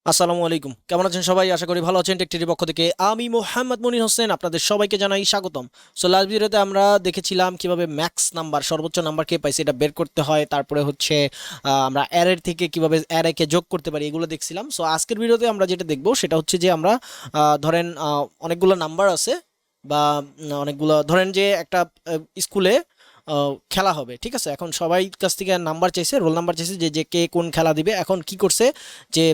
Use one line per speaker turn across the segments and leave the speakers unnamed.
আসসালামু আলাইকুম, কেমন আছেন সবাই? আশা করি ভালো আছেন। টেকটির পক্ষ থেকে আমি মোহাম্মদ মনির হোসেন আপনাদের সবাইকে জানাই স্বাগতম। সো লাস্ট ভিডিওতে আমরা দেখেছিলাম কিভাবে ম্যাক্স নাম্বার, সর্বোচ্চ নাম্বার কে পাইছে এটা বের করতে হয়, তারপরে হচ্ছে আমরা অ্যারের থেকে কিভাবে অ্যারেকে যোগ করতে পারি এগুলো দেখছিলাম। সো আজকের ভিডিওতে আমরা যেটা দেখবো সেটা হচ্ছে যে আমরা ধরেন অনেকগুলো নাম্বার আছে বা অনেকগুলো, ধরেন যে একটা স্কুলে খেলা হবে, ঠিক আছে? এখন সবাই কাছ থেকে নাম্বার চাইছে, রোল নাম্বার চাইছে, যে যে কে কোন খেলা দিবে। এখন কি করছে যে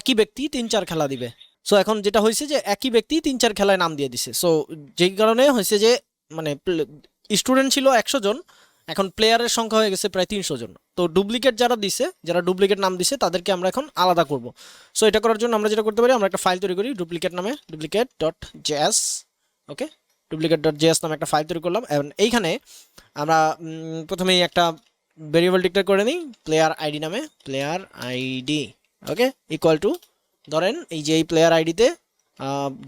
একই ব্যক্তি 3-4 খেলা দিবে। সো এখন যেটা হয়েছে যে একই ব্যক্তি 3-4 খেলায় নাম দিয়ে দিছে। সো যেই কারণে হয়েছে যে মানে স্টুডেন্ট ছিল 100 জন, এখন প্লেয়ারের সংখ্যা হয়ে গেছে প্রায় 300 জন। তো ডুপ্লিকেট যারা দিছে, যারা ডুপ্লিকেট নাম দিছে তাদেরকে আমরা এখন আলাদা করব। সো এটা করার জন্য আমরা যেটা করতে পারি, আমরা একটা ফাইল তৈরি করি ডুপ্লিকেট নামে, ডুপ্লিকেট ডট জেএস। ওকে, ডুপ্লিকেট ডট জেএস নামে একটা ফাইল তৈরি করলাম। এবং এইখানে আমরা প্রথমেই একটা ভেরিয়েবল ডিক্লেয়ার করে নিই প্লেয়ার আইডি নামে, player ID. Okay, equal to, ধরেন এই যে এই প্লেয়ার আইডিতে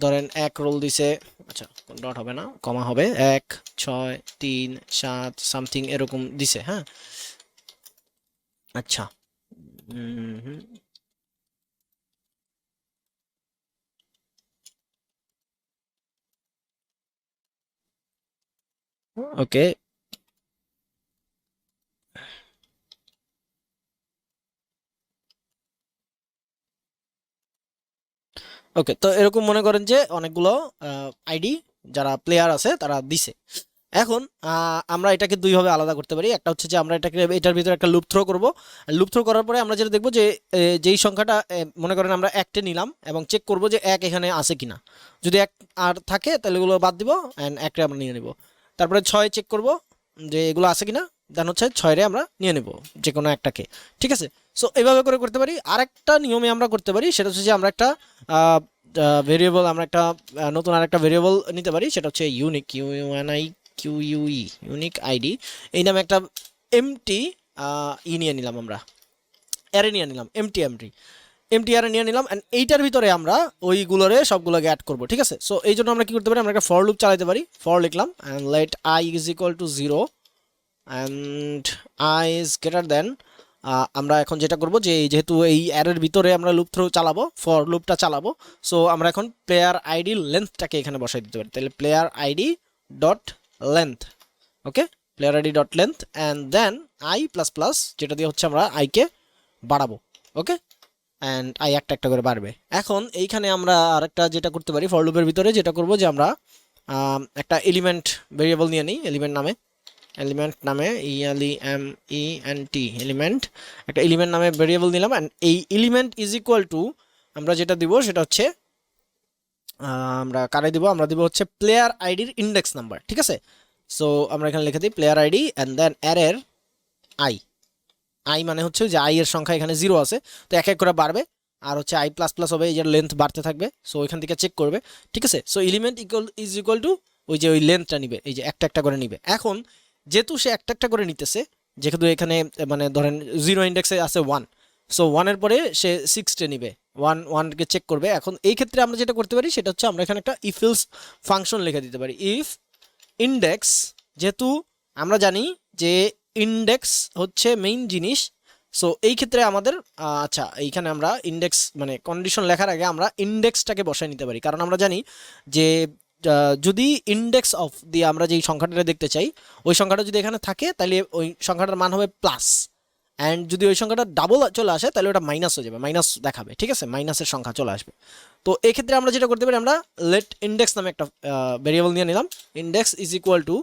ধরেন 1 রোল দিছে, আচ্ছা ডট হবে না, কমা হবে, 1 6 3 7 সামথিং এরকম দিছে। হ্যাঁ, আচ্ছা, ওকে ওকে। তো এরকম মনে করেন যে অনেকগুলো আইডি যারা প্লেয়ার আছে তারা দিছে। এখন আমরা এটাকে দুইভাবে আলাদা করতে পারি। একটা হচ্ছে যে আমরা এটাকে এটার ভিতরে একটা লুপ থ্রো করব। লুপ থ্রো করার পরে আমরা যেটা দেখবো যে যেই সংখ্যাটা মনে করেন আমরা একটা নিলাম এবং চেক করব যে এক এখানে আছে কিনা। যদি এক আর থাকে তাহলে এগুলো বাদ দিব অ্যান্ড একটা আমরা নিয়ে নেব। তারপরে 6 চেক করব যে এগুলো আছে কিনা, দেন হচ্ছে 6 আমরা নিয়ে নেব যে কোনো একটাকে। ঠিক আছে, সো এইভাবে করে করতে পারি। আরেকটা নিয়মে আমরা করতে পারি, সেটা হচ্ছে যে আমরা একটা ভেরিয়েবল, আমরা একটা নতুন আরেকটা ভেরিয়েবল নিতে পারি, সেটা হচ্ছে ইউনিক, ইউএনআই কিউইউই, ইউনিক আইডি। এই নামে একটা এমটি নিয়ে নিলাম, আমরা অ্যারে নিয়ে নিলাম, এমটি এমটি অ্যারে নিয়ে নিলাম। অ্যান্ড এইটার ভিতরে আমরা ওইগুলোরে সবগুলোকে অ্যাড করবো। ঠিক আছে, সো এই জন্য আমরা কি করতে পারি, আমরা একটা ফর লুপ চালাতে পারি। ফর লিখলাম and let I is equal two 0 and I is greater than, আমরা এখন যেটা করব যে যেহেতু এই অ্যারের ভিতরে আমরা লুপ থ্রো চালাবো, ফর লুপটা চালাবো, সো আমরা এখন প্লেয়ার আইডি লেন্থটাকে এখানে বসাই দিতে পারি। তাহলে player ID dot length, okay, player ID dot length and then I plus plus, যেটা দিয়ে হচ্ছে আমরা আইকে বাড়াবো। ওকে, অ্যান্ড আই একটা একটা করে বাড়বে। এখন এইখানে আমরা আরেকটা যেটা করতে পারি, ফর লুপের ভিতরে যেটা করব যে আমরা একটা এলিমেন্ট ভেরিয়েবল নিয়ে নিই, এলিমেন্ট নামে এলিমেন্ট, একটা এলিমেন্ট নামে ভেরিয়েবল নিলাম। অ্যান্ড এই এলিমেন্ট ইজ ইকুয়াল টু, আমরা যেটা দিব সেটা হচ্ছে আমরা কারে দিব, আমরা দিব হচ্ছে প্লেয়ার আইডির ইন্ডেক্স নাম্বার। ঠিক আছে, সো আমরা এখানে লিখে দিই প্লেয়ার আইডি অ্যান্ড দেন অ্যারের আই। আই মানে হচ্ছে যে আই এর সংখ্যা এখানে 0 আছে, তো এক এক করে বাড়বে। আর হচ্ছে আই প্লাস প্লাস হবে, এই যে লেন্থ বাড়তে থাকবে, সো ওইখান থেকে চেক করবে। ঠিক আছে, so element is equal two ওই যে ওই লেন্থটা নিবে, এই যে একটা একটা করে নিবে। এখন যেহেতু সে একটা একটা করে নিতেছে, যেহেতু এখানে মানে ধরেন 0 ইন্ডেক্সে আছে 1, সো 1-এর পরে সে 6টে নিবে, 1-1কে চেক করবে। এখন এই ক্ষেত্রে আমরা যেটা করতে পারি সেটা হচ্ছে আমরা এখানে একটা ইফ এলস ফাংশন লিখে দিতে পারি। ইফ ইন্ডেক্স, যেহেতু আমরা জানি যে ইন্ডেক্স হচ্ছে মেইন জিনিস, সো এই ক্ষেত্রে আমাদের আচ্ছা এইখানে আমরা ইন্ডেক্স মানে কন্ডিশন লেখার আগে আমরা ইন্ডেক্সটাকে বসায় নিতে পারি, কারণ আমরা জানি যে যদি ইন্ডেক্স অফ দিয়ে আমরা যেই সংখ্যাটা দেখতে চাই ওই সংখ্যাটা যদি এখানে থাকে তাহলে ওই সংখ্যাটার মান হবে প্লাস, অ্যান্ড যদি ওই সংখ্যাটা ডাবল চলে আসে তাহলে ওটা মাইনাস হয়ে যাবে, মাইনাস দেখাবে। ঠিক আছে, মাইনাসের সংখ্যা চলে আসবে। তো এই ক্ষেত্রে আমরা যেটা করতে পারি, আমরা লেট ইন্ডেক্স নামে একটা ভেরিয়েবল নিয়ে নিলাম। Index is equal to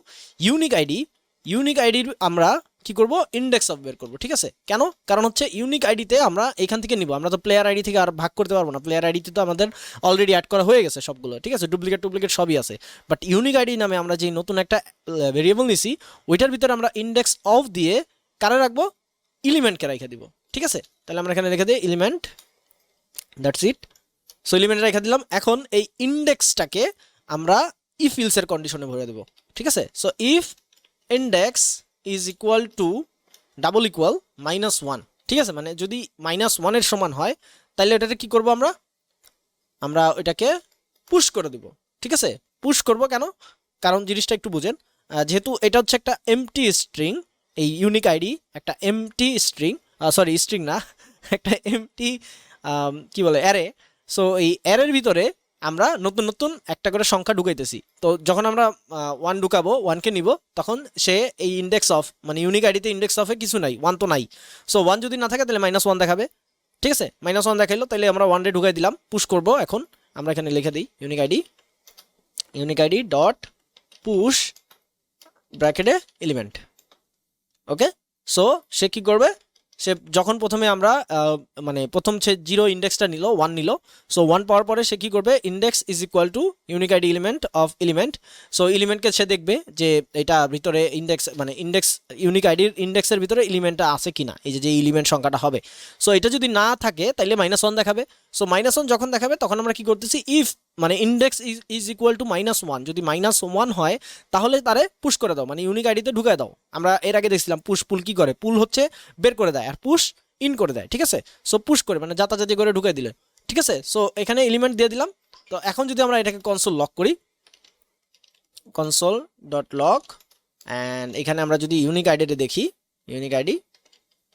unique ID, unique আইডির আমরা কি করব, ইন্ডেক্স অফ বের করবো। ঠিক আছে, কেন? কারণ হচ্ছে ইউনিক আইডিতে আমরা এখান থেকে নিব, আমরা তো প্লেয়ার আইডি থেকে আর ভাগ করতে পারবো না, প্লেয়ার আইডিতে তো আমাদের অলরেডি অ্যাড করা হয়ে গেছে সবগুলো। ঠিক আছে, ডুপ্লিকেট সবই আছে, বাট ইউনিক আইডি নামে আমরা যে নতুন একটা ভেরিয়েবল নিছি ওইটার ভিতরে আমরা ইন্ডেক্স অফ দিয়ে কারে রাখবো, এলিমেন্টকে রেখে দিব। ঠিক আছে, তাহলে আমরা এখানে রেখে দিই element, that's it. So element রেখে দিলাম। এখন এই ইন্ডেক্সটাকে আমরা ইফ ইলসের কন্ডিশনে ভরে দেবো। ঠিক আছে, so if index is equal two double equal -1, ঠিক আছে, মানে যদি -1-এর সমান হয় তাহলে এটাতে কি করব, আমরা আমরা ওইটাকে পুশ করে দিব। ঠিক আছে, পুশ করব কেন, কারণ জিনিসটা একটু বুঝেন। যেহেতু এটা হচ্ছে একটা এমটি স্ট্রিং, এই ইউনিক আইডি একটা এমটি স্ট্রিং, সরি স্ট্রিং না, একটা এমটি কি বলে অ্যারে। সো এই অ্যারের ভিতরে আমরা নতুন নতুন একটা করে সংখ্যা ঢুকাইতেছি। তো যখন আমরা 1 ঢুকাবো, 1কে নিব, তখন সে এই ইন্ডেক্স অফ মানে ইউনিক আইডিতে ইন্ডেক্স অফে কিছু নাই, 1 তো নাই। সো 1 যদি না থাকে তাহলে -1 দেখাবে, ঠিক আছে। -1 দেখাইলো, তাহলে আমরা 1 রে ঢুকাই দিলাম, পুশ করব। এখন আমরা এখানে লিখে দিই ইউনিক আইডি ডট পুশ ব্র্যাকেটে এলিমেন্ট। ওকে, সো সে কি করবে, সে যখন প্রথমে আমরা মানে প্রথম সে 0 ইন্ডেক্সটা নিল, 1 নিল। সো 1 পাওয়ার পরে সে কি করবে, index is equal to unique ID element of element. So এলিমেন্টকে সে দেখবে যে এটা ভিতরে ইন্ডেক্স মানে ইন্ডেক্স ইউনিক আইডির ইন্ডেক্সের ভিতরে এলিমেন্টটা আছে কিনা, এই যে এলিমেন্ট সংখ্যাটা হবে। সো এটা যদি না থাকে তাহলে -1 দেখাবে। সো -1 যখন দেখাবে তখন আমরা কি করতেছি, ইফ মানে ইন্ডেক্স ইজ ইকুয়াল টু -1, যদি -1 হয় তাহলে তারে পুশ করে দাও, মানে ইউনিক আইডিতে ঢুকায় দাও। আমরা এর আগে দেখছিলাম পুশ পুল কি করে, পুল হচ্ছে বের করে দেয় আর পুশ ইন করে দেয়, ঠিক আছে। সো পুশ করে মানে যাতাযাতি করে ঢুকাই দিলে, ঠিক আছে। সো এখানে এলিমেন্ট দিয়ে দিলাম। তো এখন যদি আমরা এটাকে কনসোল লক করি, কনসোল ডট লক, অ্যান্ড এখানে আমরা যদি ইউনিক আইডিতে দেখি, ইউনিক আইডি,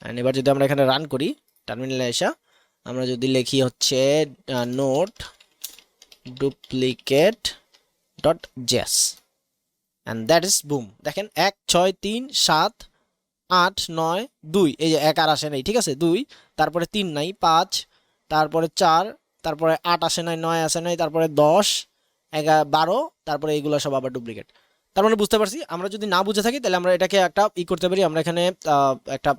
অ্যান্ড এবার যদি আমরা এখানে রান করি টার্মিনালে এসে, আমরা যদি লিখি হচ্ছে not duplicate dot JS, and that is boom. দেখেন 1 6 3 7 8 9 2, এই যে 1 আর আসে নাই, ঠিক আছে, 2, তারপরে 3 নাই, 5, তারপরে 4, তারপরে 8 আসে নাই, 9 আসে নাই, তারপরে 10 11 12, তারপরে এইগুলো সব আবার ডুপ্লিকেট। তার মানে বুঝতে পারছি, আমরা যদি না বুঝে থাকি তাহলে আমরা এটাকে একটা করতে পারি, আমরা এখানে একটা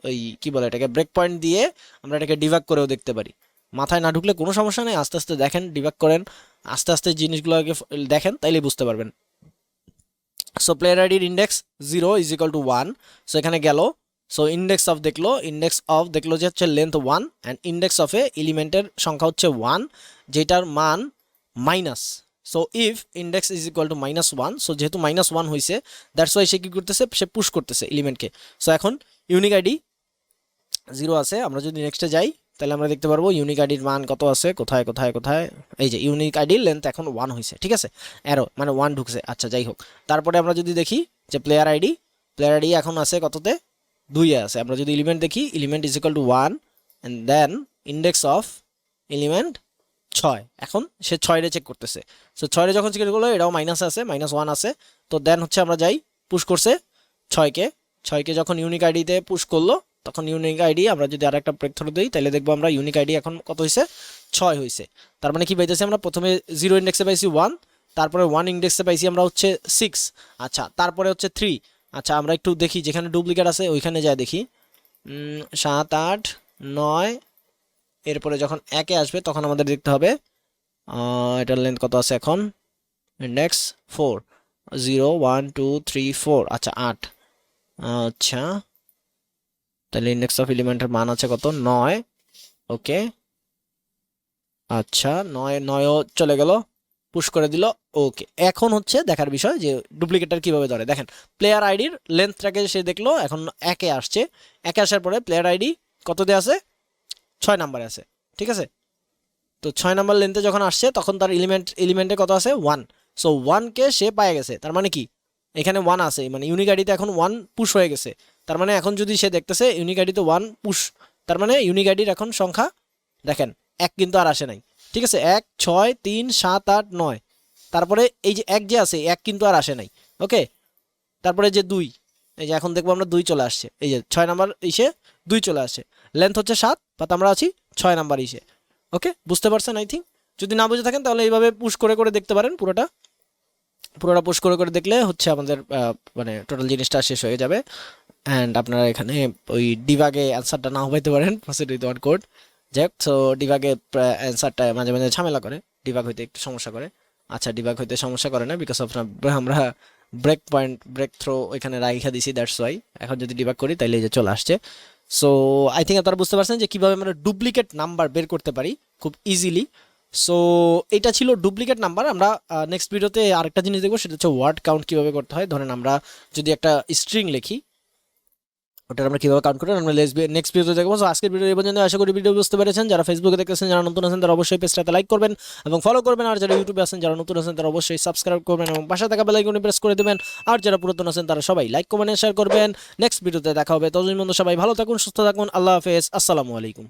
ওই কি বলে এটাকে ব্রেক পয়েন্ট দিয়ে আমরা এটাকে ডিবাগ করেও দেখতে পারি। মাথায় না ঢুকলে কোনো সমস্যা নেই, আস্তে আস্তে দেখেন, ডিবাগ করেন, আস্তে আস্তে জিনিসগুলোকে দেখেন, তাইলেই বুঝতে পারবেন। সো প্লেয়ার আইডির index 0 is equal to 1, so এখানে গেল। সো ইন্ডেক্স অফ দেখলো যে হচ্ছে লেন্থ 1, অ্যান্ড ইন্ডেক্স অফে এলিমেন্টের সংখ্যা হচ্ছে 1, যেটার মান minus. So if index is equal to -1, so যেহেতু -1 হয়েছে, দ্যাটস ওয়াই সে কি করতেছে, সে পুশ করতেছে এলিমেন্টকে। সো এখন ইউনিক আইডি 0 আছে, আমরা যদি নেক্সটে যাই তাহলে আমরা দেখতে পারবো ইউনিক আইডির মান কত আছে, কোথায় কোথায় কোথায়, এই যে ইউনিক আইডির লেন্থ এখন 1 হয়েছে, ঠিক আছে, অ্যারো মানে 1 ঢুকছে। আচ্ছা যাই হোক, তারপরে আমরা যদি দেখি যে প্লেয়ার আইডি এখন আছে কততে, 2 এ আছে। আমরা যদি এলিমেন্ট দেখি, element is equal to 1, and then index of element 6, এখন সে 6 রে চেক করতেছে। সো 6 রে যখন চেক করলো, এটাও মাইনাস আছে, -1 আছে। তো দেন হচ্ছে আমরা যাই, পুশ করছে 6কে যখন ইউনিক আইডিতে পুশ করলো, তখন ইউনিক আইডি আমরা যদি আর একটা ব্রেক থ্রু দিই তাহলে দেখবো আমরা ইউনিক আইডি এখন কত হয়েছে, 6 হয়েছে। তার মানে কি পাইতেছি আমরা, প্রথমে 0 ইন্ডেক্সে পাইছি 1, তারপরে 1 ইন্ডেক্সে পাইছি আমরা হচ্ছে 6, আচ্ছা, তারপরে হচ্ছে 3। আচ্ছা আমরা একটু দেখি যেখানে ডুপ্লিকেট আছে ওইখানে যাই দেখি, 7 8 9, এরপরে যখন 1-এ আসবে তখন আমাদের দেখতে হবে এটার লেন্থ কত আছে এখন, ইন্ডেক্স 4, 0 1 2 3 4, আচ্ছা 8, আচ্ছা তাহলে ইন্ডেক্স অফ এলিমেন্টের মান আছে কত, 9। ওকে, আচ্ছা 9ও চলে গেল, পুশ করে দিল। ওকে, এখন হচ্ছে দেখার বিষয় যে ডুপ্লিকেটার কিভাবে ধরে। দেখেন প্লেয়ার আইডির লেন্থটাকে সে দেখলো, এখন 1-এ আসছে, 1-এ আসার পরে প্লেয়ার আইডি কততে আছে, 6 নাম্বারে আছে, ঠিক আছে। তো 6 নাম্বার লেন্থে যখন আসছে তখন তার এলিমেন্টে কত আছে, 1। সো 1কে সে পায়ে গেছে, তার মানে কি এখানে 1 আছে, মানে ইউনিক আইডিতে এখন 1 পুশ হয়ে গেছে। তার মানে এখন যদি সে দেখতেছে ইউনিক আইডিতে 1 পুশ, তার মানে ইউনিক আইডির এখন সংখ্যা দেখেন 1 কিন্তু আর আসে নাই, ঠিক আছে, 1 6 3 7 8 9, তারপরে এই যে 1 যে আছে 1 কিন্তু আর আসে নাই। ওকে, তারপরে যে 2, এই যে এখন দেখবো আমরা 2 চলে আসছে, এই যে 6 নাম্বার ইসে 2 চলে আসছে, লেন্থ হচ্ছে 7, বাট আমরা আছি 6 নাম্বার ইসে। ওকে, বুঝতে পারছেন আই থিঙ্ক। যদি না বুঝে থাকেন তাহলে এইভাবে পুশ করে করে দেখতে পারেন, পুরোটা পুশ করে করে দেখলে হচ্ছে আমাদের মানে টোটাল জিনিসটা শেষ হয়ে যাবে। অ্যান্ড আপনারা এখানে ওই ডিবাগে অ্যান্সারটা নাও পাইতে পারেন, প্রসিড উইথ ওয়ান কোড। যাই হোক, সো ডিবাগে অ্যান্সারটা মাঝে মাঝে ঝামেলা করে, ডিবাগ হইতে একটু সমস্যা করে। আচ্ছা ডিবাগ হইতে সমস্যা করে না, বিকজ অফ আমরা ব্রেক থ্রো ওইখানে রাইখা দিছি, দ্যাটস ওয়াই। এখন যদি ডিবাগ করি তাইলে এই যে চলে আসছে। সো আই থিঙ্ক আপনারা বুঝতে পারছেন যে কীভাবে আমরা ডুপ্লিকেট নাম্বার বের করতে পারি খুব ইজিলি। সো এটা ছিল ডুপ্লিকেট নাম্বার। আমরা নেক্সট ভিডিওতে আরেকটা জিনিস দেখবো, সেটা হচ্ছে ওয়ার্ড কাউন্ট কীভাবে করতে হয়। ধরেন আমরা যদি একটা স্ট্রিং লিখি, ওটা আমরা কীভাবে কাউন্ট করি আমরা নেক্সট ভিডিওতে দেখবো। সো আজকের ভিডিও এই পর্যন্ত, আশা করি ভিডিও বুঝতে পেরেছেন। যারা ফেসবুকে দেখতেছেন, যারা নতুন আছেন তারা অবশ্যই পেজটাতে লাইক করবেন এবং ফলো করবেন, আর যারা ইউটিউবে আছেন, যারা নতুন আছেন তারা অবশ্যই সাবস্ক্রাইব করবেন এবং পাশে থাকা বেল আইকনে প্রেস করে দেবেন। আর যারা পুরাতন আছেন তারা সবাই লাইক কমেন্ট শেয়ার করবেন। নেক্সট ভিডিওতে দেখা হবে, ততদিন পর্যন্ত সবাই ভালো থাকুন, সুস্থ থাকুন, আল্লাহ হাফেজ, আসসালামু আলাইকুম।